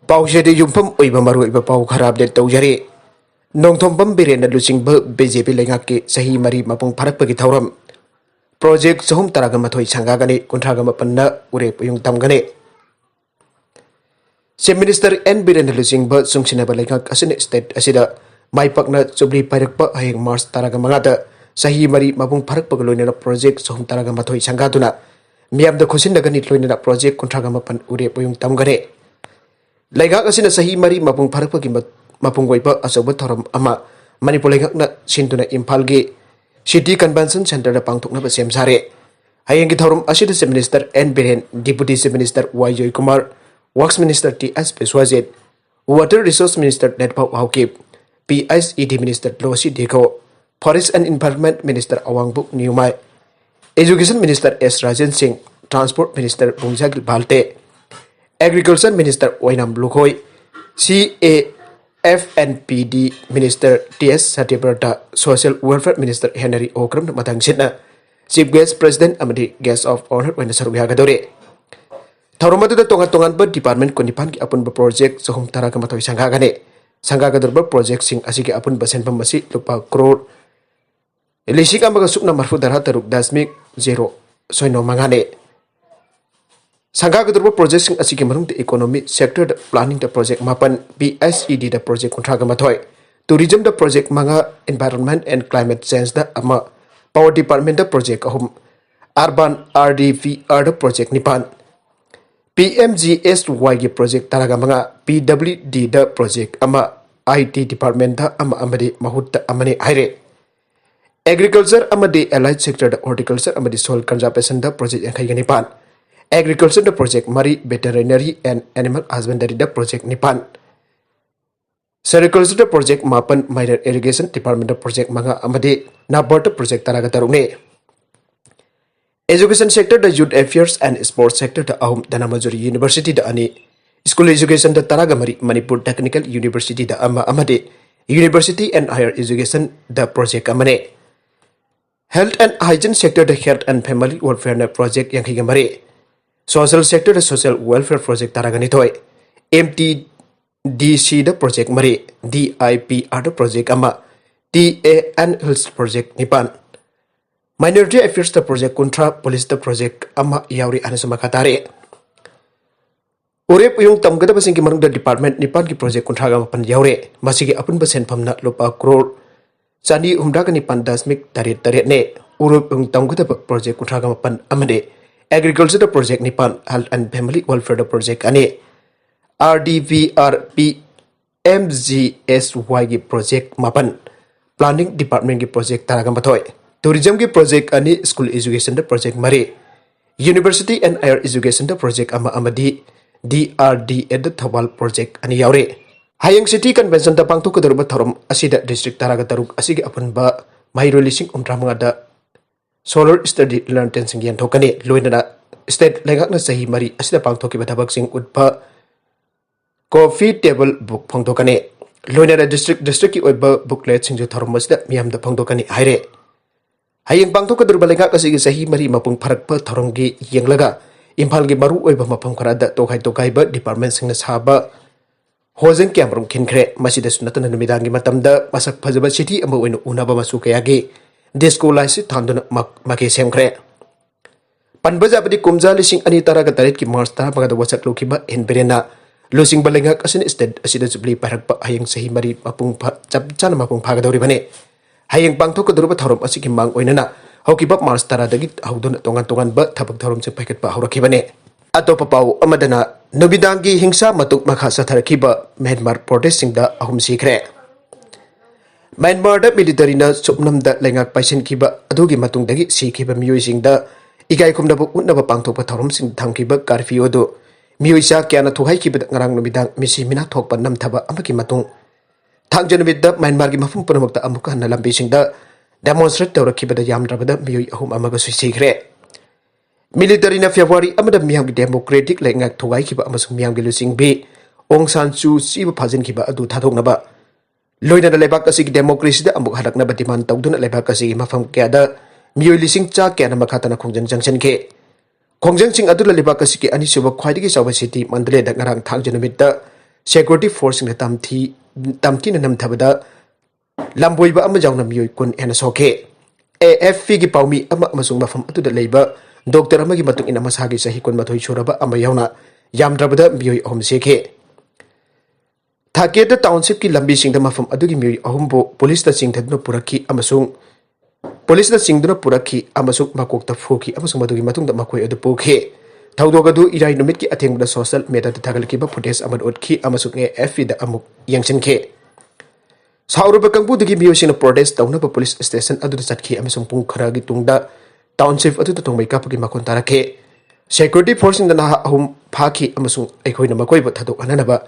पाउसेदी युम्फम ओइबा मरुइबा पाउ खराब दे तौजरी नोंथोंबम villain लुचिंग BJP लेंगा के सही मरी मपुंग फरक की थौरम प्रोजेक्ट सहम तरागा मथोई संगागने कुंथ्रागा मपन्ना उरे पुयुंग तमगने चीफ मिनिस्टर एन बिरेन लुचिंग सुंगसिनबा लेंगा असिन स्टेट असिदा माइपकना चुबली पाइरकपा हयेंग मार्च तरागा मंगादा सही मरी मपुंग फरक लोइना प्रोजेक्ट सहम तरागा मथोई संगादुना मियामदा खुसिनगनि लोइना प्रोजेक्ट कुंथ्रागा मपन उरे पुयुंग तमगने लेंगा असिना सही मरी मपुंग फरक की मपुंग ओइबा अचौबा थौरम अमा मणिपुर लेंगाकना सिंदुना इम्फाल की सिटी कन्वेंशन सेंटर पांथोकनबा सेम सारे हयेंगी थौरम असिदा chief minister N Biren deputy chief minister Y Jayakumar works minister T S Biswajit water resource minister Letpao Haokip PSED minister Losii Dikho forest and environment minister Awangbow Newmai education minister S Rajan Singh transport minister बुंजागिल Valte agriculture minister Oinam Lukhoi CAFNPD minister T S. Satyabrata social welfare minister Henry Okram मतंगसिना chief guest president अमदी guest of honour ओइना सरुक यागदोरे थौरमदुदा तोंगा department कोनिपान की अपुनब project सहम तरागा मथोई संगागने संगागदरब project सिंग असिगे अपुनब सेनफम मसी लुपा करोड़ लिसिंग अमगा सुकना मरफु दरा तरुक दशमिक 0 सोइनो मंगाने संगागदरब प्रोजेक्ट सिंग असिगे मरुंग इकोनॉमी सेक्टर प्लानिंग द प्रोजेक्ट मापन PSED द प्रोजेक्ट कुंथ्रागा मथोई टूरिज्म द प्रोजेक्ट मंगा एनवायरनमेंट एंड क्लाइमेट चेंज द अमा पावर डिपार्टमेंट द प्रोजेक्ट अहुम अर्बन RDVR द प्रोजेक्ट निपान PMGSY की प्रोजेक्ट तरागा मंगा PWD द प्रोजेक्ट अमा IT डिपार्टमेंट द अमा अमदि महुत अमने हाइरे एग्रीकल्चर अमदि एलाइड सेक्टर द हॉर्टिकल्चर अमदि सोइल कंजर्वेशन द प्रोजेक्ट यांखैगा निपान एग्रीकल्चर द प्रोजेक्ट मरी वेटरनरी एंड एनिमल हस्बेंडरी द प्रोजेक्ट निपान सेरिकल्चर द प्रोजेक्ट मापन माइनर इरिगेशन डिपार्टमेंट द प्रोजेक्ट मंगा अमदि नाबार्ड प्रोजेक्ट तरागा तरुने एजुकेशन सेक्टर द youth affairs and sports sector द अहुम दनामजुरी यूनिवर्सिटी द अनि स्कूल एजुकेशन द तरागा मरी मणिपुर टेक्निकल यूनिवर्सिटी द अमदि यूनिवर्सिटी एंड हायर एजुकेशन द प्रोजेक्ट अमने हेल्थ एंड हाइजीन सेक्टर द health and family welfare project यांखैगा मरी सोशल सेक्टर द सोशल वेलफेयर प्रोजेक्ट तरागनि थोय MTDC द प्रोजेक्ट मरी DIPR द प्रोजेक्ट अमा TAN हिल्स प्रोजेक्ट निपान माइनॉरिटी अफेयर्स द प्रोजेक्ट कुंट्रा पुलिस द प्रोजेक्ट अमा यावरी अनसुमा खतारे उरे पुयुंग तमगदब सिंह की मनुंग द डिपार्टमेंट निपान की प्रोजेक्ट कुंट्रागा मपन यावरे मसिगे अपुन बसेन फमना लुपा करोड़ चानी हुमदागा निपान दशमिक तरेट तरेट ने उरे पुयुंग तमगदब प्रोजेक्ट कुंट्रागा मपन अमने एग्रीकल्चर द प्रोजेक्ट निपान हेल्थ एंड फैमिली वेलफेयर द प्रोजेक्ट अने RDVR PMGSY की प्रोजेक्ट मापन प्लानिंग डिपार्टमेंट की प्रोजेक्ट तरागा मथोय टूरिज्म की प्रोजेक्ट अनि स्कूल एजुकेशन द प्रोजेक्ट मरी यूनिवर्सिटी एंड हायर एजुकेशन द प्रोजेक्ट अमदी DRDA द थौबाल प्रोजेक्ट अनि यावरे हायंग सिटी कन्वेंशन द पांथोकदरब थौरम असिदा डिस्ट्रिक्ट तरागा तरुक असिगे अपुनबा माइरो लिसिंग उमथ्रामंगा सोलर स्टडी लर्न सिंह यंथोकने लोइना स्टेट लेंगाकना सही मरी असिदा पांथोकिबा थबक सिंह उद्भा कॉफी टेबल बुक फंगथोकने लोइना डिस्ट्रिक्ट की ओइबा बुकलेट सिंह थौरम मसिदा मियामदा फंगथोकने हाइरे हयेंग पांथोकदरब लेंगाक असिगे सही मरी मपुंग फरकपा थौरमगी यंगलगा इम्फाल की मरु ओइबा मफम खरादा तोखाई तोखाइबा डिपार्टमेंट सिंह साबा होजन क्यामरुम खिनखरे मसिदा सुनतन नुमिदांगी मतमदा मसक फजबा सिटी अमा ओइना उनाबा मसु कयागी डिस्को लाइसी थांदुन मके सेमखरे पनबजाबदी कुमजा लिसिंग अनि तरागा तरेट की मार्च तरा मगद वचक लोकिबा एनबेरेना लुसिंग बलेंगा कसिन स्टेट असिदा जुबली पारकपा हयेंग सही मरी मपुंग चप चाना मपुंग फागदौरि बने हयेंग पांथोक दुरबा थौरम असिकी मांग ओइनना हौकिबा मार्च तरा दगी हौदुन तोंगान तोंगान बा थबक थौरम से पैकेटपा हौरखिबने अतोप पाउ अमदना नुबिदांगी हिंसा मतुक मखा सथरखिबा म्यांमार प्रोटेस्टिंग दा अहुम सिखरे म्यांमार द मिलिटरी न सुपनम द लेंगाक पाइसन किबा अदुगी मतुंग दगी सिखिबा मियोइसिंग द इकाई खुमदब उन्नब पांथोप थौरम सिंग थांखिबा कर्फ्यू दो मियोइसा क्याना थुहाई किबा ngarang नुबिदांग मिसि मिना थोकपा नमथबा अमकी मतुंग थांजनबिद द म्यांमार की मफुम पुनमक द अमुका हन लंबिसिंग द डेमोन्स्ट्रेट तौरखिबा द यामद्रबद मियोइ अहुम अमगा सुसिखरे मिलिटरी न फेब्रुवारी अमद मियाम की डेमोक्रेटिक लेंगाक थुहाई किबा अमसुंग मियाम की लुसिंग बी ओंग सान सू सिबा फाजिन किबा अदु थाथोकनबा लोइना लेबाक असिगी डेमोक्रेसी द अमुक हलकनबा डिमांड तौदुना लेबाक असिगी मफम क्यादा मियोइ लिसिंग चा क्याना मखातना खोंजन जंक्शन के खोंजन सिंग अदुला लेबाक असिगी अनिसुबा ख्वाइदगी चौबा सिटी मंडले द ngarang थांजन मिद security force na tamti na namthabada lamboiba ama jauna miyoi kun ena soke AFP gi paumi ama amasung mafam atuda leiba doctor amagi matung ina masagi sahi kun mathoi suraba ama yauna yamdrabada miyoi ahum seke Thakeda township ki lambi singda mafam adugi miyoi ahumbo police da singthadna puraki amasung police da singduna puraki amasung makokta phuki amasung madugi matungda makoi adu pokhe Taudogadu irai numit ki athengda social media ta thagal ki ba footage amad otki amasung AFP da amuk yangchenke Sauruba kangbu dagi miyosina protest tawna ba police station adu chatki amasung pung khara gi tungda township adu ta tongbai ka pagi makon tarake security force na ahum phaki amasung aikhoina makoi ba thadok anana ba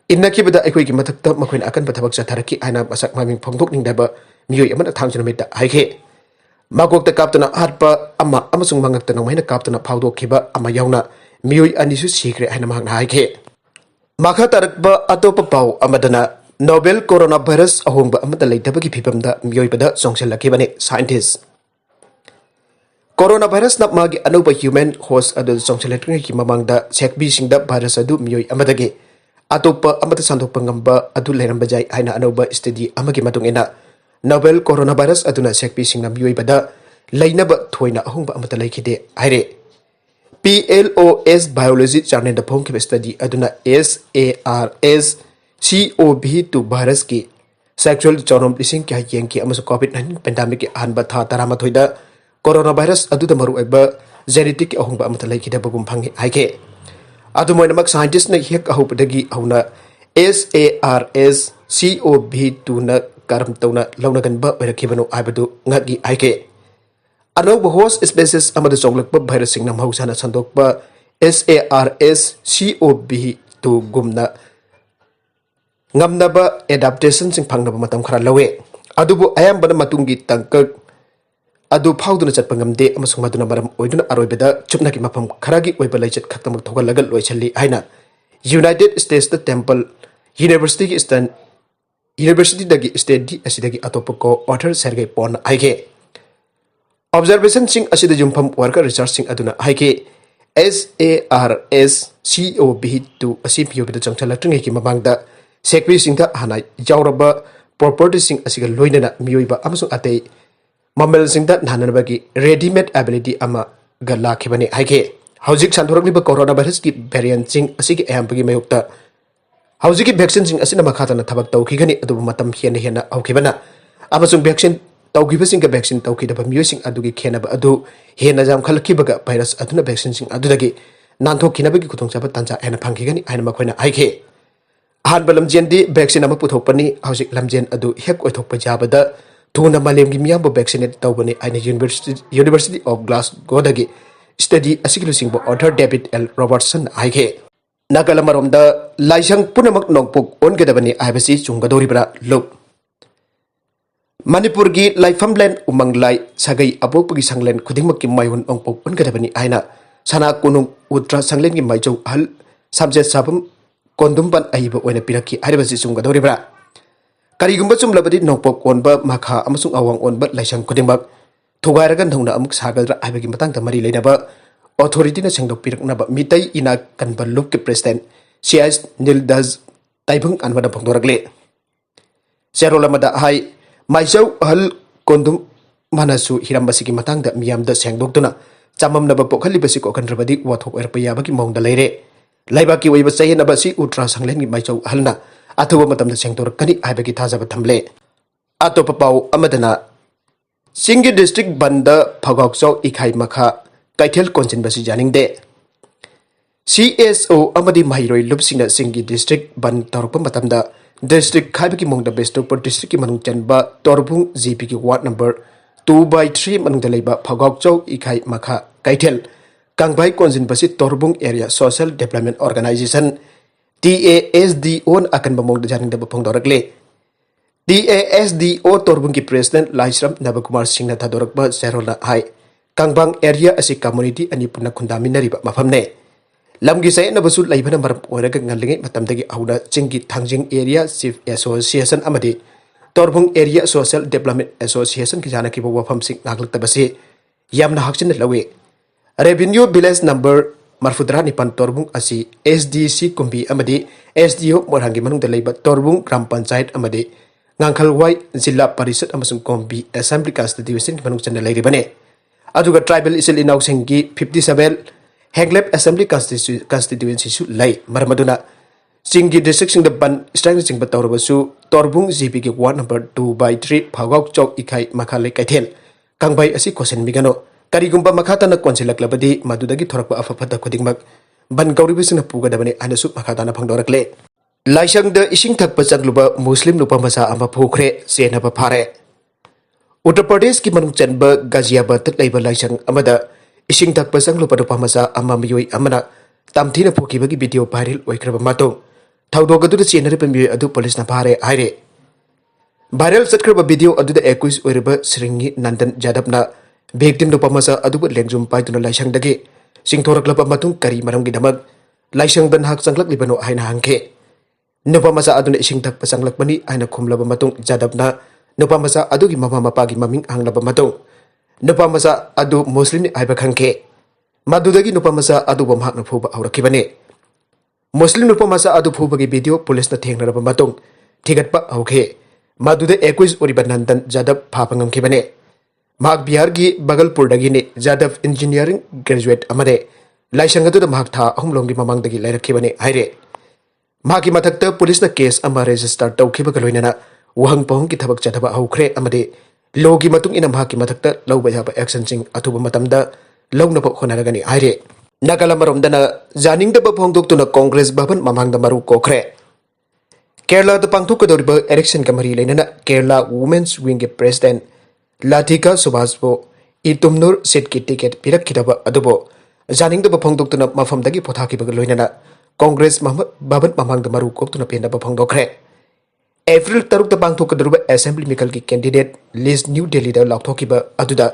inna ki bada aikoi gi mathakta makoin akan ba thabak chatharaki aina masak maming phongdok ningda ba miyoi amana thangjana meta haike Magokta kaptana hatpa ama amasung mangakta nangmaina kaptana phawdokhiba ama yauna miyoi anisu sikre haina mahakna haike makha tarakba atopa pau amadana Novel coronavirus ahongba amata leitabagi phibamda miyoi bada songselakibane scientist Coronavirus na magi anoba human host adu songselatngi ki mamangda sekbi singda virus adu miyoi amadagi atopa amata sandokpa ngamba adu leramba jai haina anoba study amagi matungena Novel coronavirus aduna sekpi singna miyoi bada lainaba thoina ahongba amata laikide haire PLOS biology journal da phongkiba study aduna SARS CoV2 virus ki sexual genome lising kya yengki amasu COVID-19 pandemic ki anba tha tarama thoida coronavirus adu da maru eba genetic ahongba amata laikide bagum phangi haike adu moinamak scientist na hek ahupdagi hauna SARS CoV2 na karam tauna launagan ba oirakibano aibadu ngagi aike anoba host species amada songlakba virus singna mausana sandokba SARS CoV2 gumna ngamnaba adaptation sing phangnaba matam khara lawe adubu ayambana matungi tangkak adu phawduna chatpa ngamde amasung maduna maram oiduna aroibeda chupnaki mafam kharagi oiba laichat khaktamak thogalagal loichalli haina United States the Temple University ki stand University dagi study asidagi atopako author Sergey Pon aike observation sing asida jumpham worker research sing aduna aike SARS CoV2 asip yobida changchalatringi ki mamangda sekwi singda hana jawraba property sing asiga loinana miyoiba amasung atei mamel singda nananabagi ready made ability ama gala khibani aike hojik sandhorokniba coronavirus ki variant sing asigi ayambagi mayokta Hauji vaccine sing asina makhatana thabak tawkhigani adu matam hiana hiana aukibana amasung vaccine tawkhibasing ka vaccine tawkhidaba miyosing adugi khenaba adu hena jam khalkibaga virus aduna vaccine sing adudagi nanthokhinabagi khutongchaba tancha hena phangkhigani aina makhoina aike ahan balam jendi vaccine ama puthokpani hauji lamjen adu hek oithokpa jabada thuna malemgi miyambo vaccinate tawbani aina University of Glasgow dagi study asiglusingbo author David L Robertson aike Nagalamaromda laisang punamak nongpuk ongedabani aibasi chunggadoribra luk Manipur gi laifamlen umanglai sagai abokpagi sanglen khudingmakki mayun ongpuk ongedabani aina sana kunung ultra sanglen gi maijau hal subject sabam kondumpan aiba oina piraki aibasi chunggadoribra Karigumba chumlabadi nongpuk onba makha amasung awang onba laisang khudingmak thugairagan thongna amuk sagadra aibagi matangda mari leinaba Authority na sengdok piraknaba mitai ina kanba look ke president CS Nildas taibung anwada phongdorakle Serola mada hai maijau hal kondum manasu hirambasigi matangda miyamda sengdoktuna chamamnaba pokhalibasi ko kandrabadi wathok erpa yabagi mongda leire laibaki oiba chayenaba si ultra sanglen gi maijau halna athuba matamda sengdorakani aibagi thajaba thamle atopa pau amadana Singi district banda phagokchau ikhai makha Kaitel konsin basi janingde CSO amadi mahiroi lupsingna Singi district ban torpa matamda district khaibaki mongda bestopur district ki manung chanba torbung GP ki ward number 2/3 manung dalaiba phagokchau ikhai makha Kaitel kangbai konsin basi torbung area social development organization TASDO akan bamongda janingda bapongdorakle TASDO torbung ki president Laisram Nabakumar Singh na thadorakba Serona hai Kangbang area asi community ani puna khundaminariba mafamne lamgi sai na basul laibana maram oraga ngalingai matamdagi auna chingi thangjing area chief association amadi torbung area social development association ki jana ki wafam sing naglak tabasi yamna hakchin lawe revenue village number marfudra nipan torbung asi SDC kumbi amadi SDO morhangi manungda leiba torbung gram panchayat amadi ngangkhalwai jilla parisad amasung kombi assembly constituency manung chana leiribane aduga tribal isil inaw senggi 57 Henglep assembly constituency su lai maramaduna Singgi district sing depan strang sing batawra basu torbung GP ki ward number 2/3 phagok chok ikai makhale kaithel kangbai asi question bigano karigumba makhata na konsilak labadi madudagi thorakpa afafata khudingmak ban gauribisina pugadabani anasu makhata na phangdorakle laisang da ising thakpa changluba muslim nupa masa ama phukre senaba phare Uttar Pradesh ki manung chanba Ghaziabad tak laiba laisang amada ising thakpa changluba nupa masa ama miyoi amana tamthina phukibagi video viral oikraba matong Taudoga du chenari pembi adu police na pare aire viral satkraba video adu da 21 oirba Sringi Nandan Jadab na victim do pamasa adu lengjum paituna laisang dagi singthorak laba matung kari maram gi damag laisang dan hak sanglak libano aina hangke nupa masa adu na ising tak pasanglak bani aina khumlaba matung Jadab na nupa masa adu gi mama mapagi maming hanglaba matung nupa masa adu muslim ni aiba khangke madudagi nupa masa adu bom hak na phuba aurakibane Muslim nupa masa adu phubagi video police na thengnaraba matung thigatpa auke maduda 21 oriba Nandan Jadab phapangam khibane mak Bihar gi Bagalpur dagi ne Jadab engineering graduate amare laisangatu da mak tha ahumlongi mamang dagi lairakibane haire maki mathakta police na case ama register tawkhibaga loinana wahang pahung ki thabak chathaba haukre amade logi matung ina maki mathakta lawba yaba action sing athuba matamda lawnaba khonaragani haire Nagalamaromdana janing da bapongdok tuna Congress Bhavan mamangda maru kokre Kerala da pangthokadoriba election kamari leinana Kerala Women's Wing ge President Latika Subhasbo Itumnur seat ki ticket pirakkidaba adubo janing da bapongdok tuna mafamdagi pothakibaga loinana Congress Bhavan mamangda maru koktuna penda bapongdokre April 3 da pangthokadoriba assembly mikal ki candidate list New Delhi da lakthokiba aduda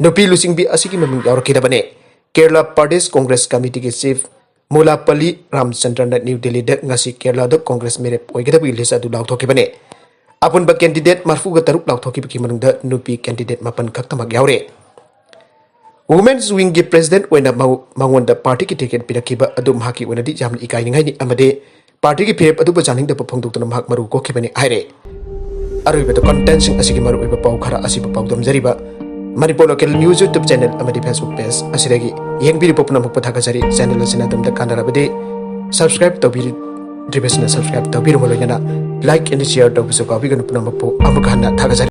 nupi lusingbi asigi maming yaurkidabane Kerala Pradesh Congress Committee ke Chief Mulapalli Ramchandran New Delhi da ngasi Kerala da Congress merep oigadabi list adu lauthokibane apun ba candidate marfu ga taruk lauthokibi ki manungda nupi candidate mapan khaktamak yaure Women's Wing ge President oina mangonda party ki ticket pirakiba adu mahaki onadi jamli ikai ningai ni amade party ki phep adu ba janing da phongdok tuna mahak maru kokhibane aire aruiba da content sing asigi maru oiba pau khara asiba pau dam jariba Manipur Local News YouTube channel amadi Facebook page asiragi yengbiri popna mukpa thakajari channel asina dumda kanarabade subscribe tobiri dribesna subscribe tobiru moloyana like and share tobisu kabi ganu puna mukpo amukhanna thakajari